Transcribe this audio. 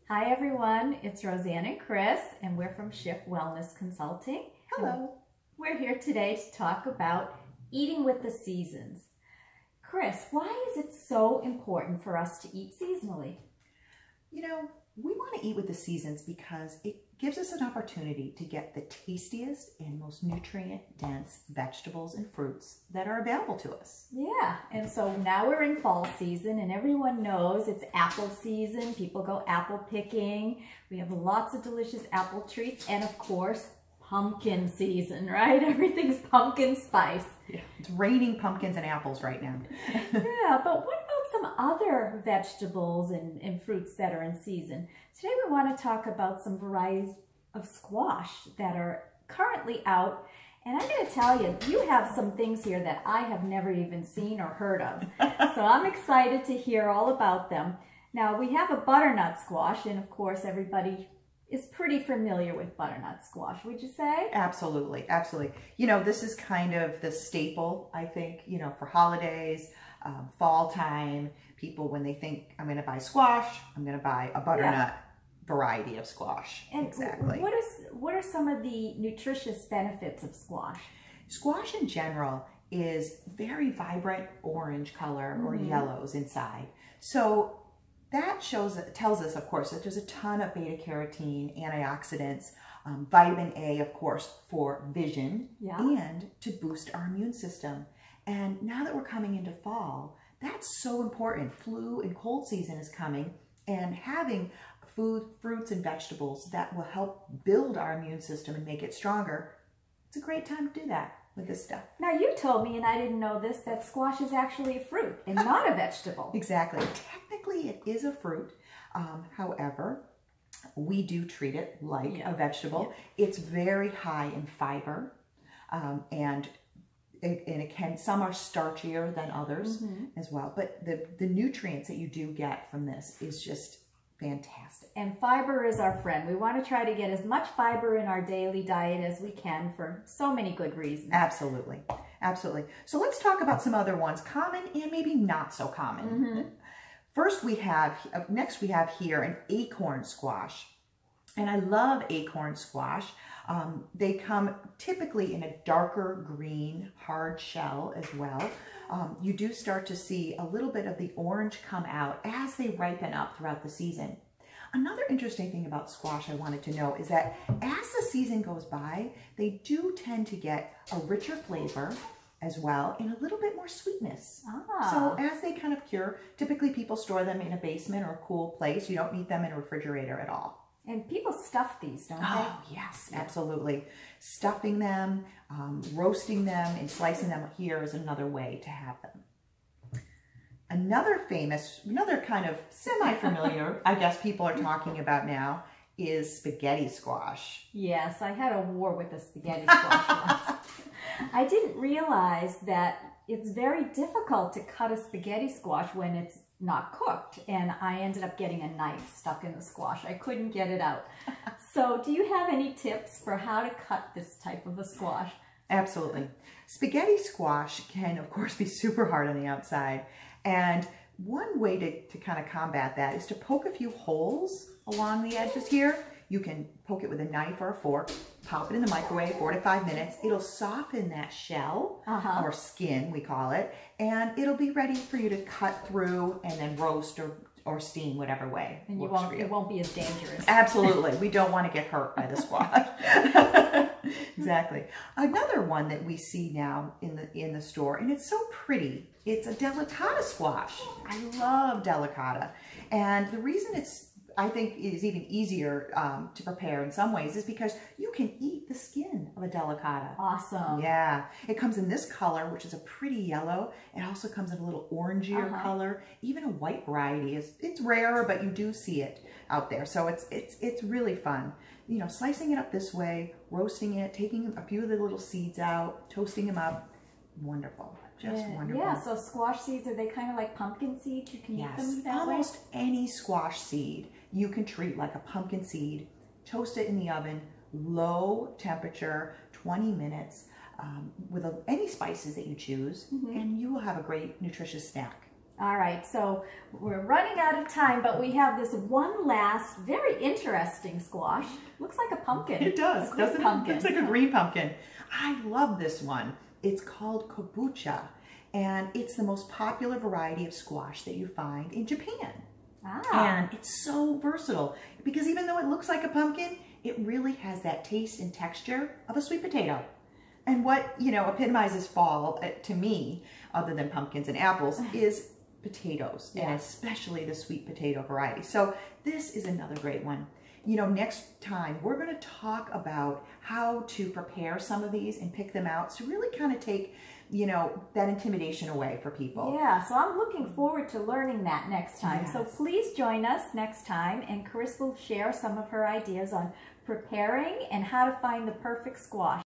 Hi everyone, it's Roseanne and Chris, and we're from Schiff Wellness Consulting. Hello. We're here today to talk about eating with the seasons. Chris, why is it so important for us to eat seasonally? You know, we want to eat with the seasons because it gives us an opportunity to get the tastiest and most nutrient-dense vegetables and fruits that are available to us. Yeah, and so now we're in fall season and everyone knows it's apple season. People go apple picking. We have lots of delicious apple treats and of course, pumpkin season, right? Everything's pumpkin spice. Yeah, it's raining pumpkins and apples right now. Yeah, but what about some other vegetables and fruits that are in season? Today we want to talk about some varieties of squash that are currently out. And I'm going to tell you, you have some things here that I have never even seen or heard of. So I'm excited to hear all about them. Now we have a butternut squash, and of course everybody is pretty familiar with butternut squash, would you say? Absolutely, absolutely. You know, this is kind of the staple, I think, you know, for holidays, fall time. People, when they think, I'm going to buy squash, I'm going to buy a butternut variety of squash. And exactly. What are some of the nutritious benefits of squash? Squash in general is very vibrant orange color or yellows inside. So that tells us, of course, that there's a ton of beta carotene, antioxidants, vitamin A, of course, for vision and to boost our immune system. And now that we're coming into fall, that's so important. Flu and cold season is coming, and having fruits and vegetables that will help build our immune system and make it stronger, it's a great time to do that with this stuff. Now you told me, and I didn't know this, that squash is actually a fruit and not a vegetable. Exactly. Technically it is a fruit. However, we do treat it like a vegetable. It's very high in fiber, and some are starchier than others as well. But the nutrients that you do get from this is just fantastic. And fiber is our friend. We want to try to get as much fiber in our daily diet as we can for so many good reasons. Absolutely. Absolutely. So let's talk about some other ones, common and maybe not so common. Next we have here an acorn squash. And I love acorn squash. They come typically in a darker green hard shell as well. You do start to see a little bit of the orange come out as they ripen up throughout the season. Another interesting thing about squash I wanted to know is that as the season goes by, they do tend to get a richer flavor as well and a little bit more sweetness. So as they kind of cure, typically people store them in a basement or a cool place. You don't need them in a refrigerator at all. And people stuff these, don't they? Oh, yes, absolutely. Stuffing them, roasting them, and slicing them here is another way to have them. Another kind of semi-familiar, I guess people are talking about now, is spaghetti squash. Yes, I had a war with a spaghetti squash once. I didn't realize that it's very difficult to cut a spaghetti squash when it's not cooked, and I ended up getting a knife stuck in the squash. I couldn't get it out. So do you have any tips for how to cut this type of a squash? Absolutely. Spaghetti squash can, of course, be super hard on the outside, and one way to kind of combat that is to poke a few holes along the edges here. You can poke it with a knife or a fork, pop it in the microwave 4 to 5 minutes. It'll soften that shell, or skin, we call it, and it'll be ready for you to cut through and then roast or steam, whatever way. And it won't be as dangerous. Absolutely. We don't want to get hurt by the squash. Exactly. Another one that we see now in the store, and it's so pretty, it's a delicata squash. I love delicata. And the reason I think it is even easier to prepare in some ways is because you can eat the skin of a delicata. Awesome. Yeah. It comes in this color, which is a pretty yellow. It also comes in a little orangier color. Even a white variety it's rarer, but you do see it out there. So it's really fun. You know, slicing it up this way, roasting it, taking a few of the little seeds out, toasting them up. Wonderful. Just wonderful. Yeah, so squash seeds, are they kind of like pumpkin seeds? You can eat them that way? Almost any squash seed you can treat like a pumpkin seed. Toast it in the oven, low temperature, 20 minutes, with any spices that you choose, and you will have a great nutritious snack. All right, so we're running out of time, but we have this one last very interesting squash. Looks like a pumpkin. It does, doesn't pumpkin. it? It's like a green pumpkin. I love this one. It's called kombucha, and it's the most popular variety of squash that you find in Japan. And it's so versatile because even though it looks like a pumpkin, it really has that taste and texture of a sweet potato. And what, you know, epitomizes fall to me, other than pumpkins and apples, is potatoes, and especially the sweet potato variety. So this is another great one. You know, next time we're going to talk about how to prepare some of these and pick them out to really kind of take, you know, that intimidation away for people. Yeah, so I'm looking forward to learning that next time. Yes. So please join us next time, and Chris will share some of her ideas on preparing and how to find the perfect squash.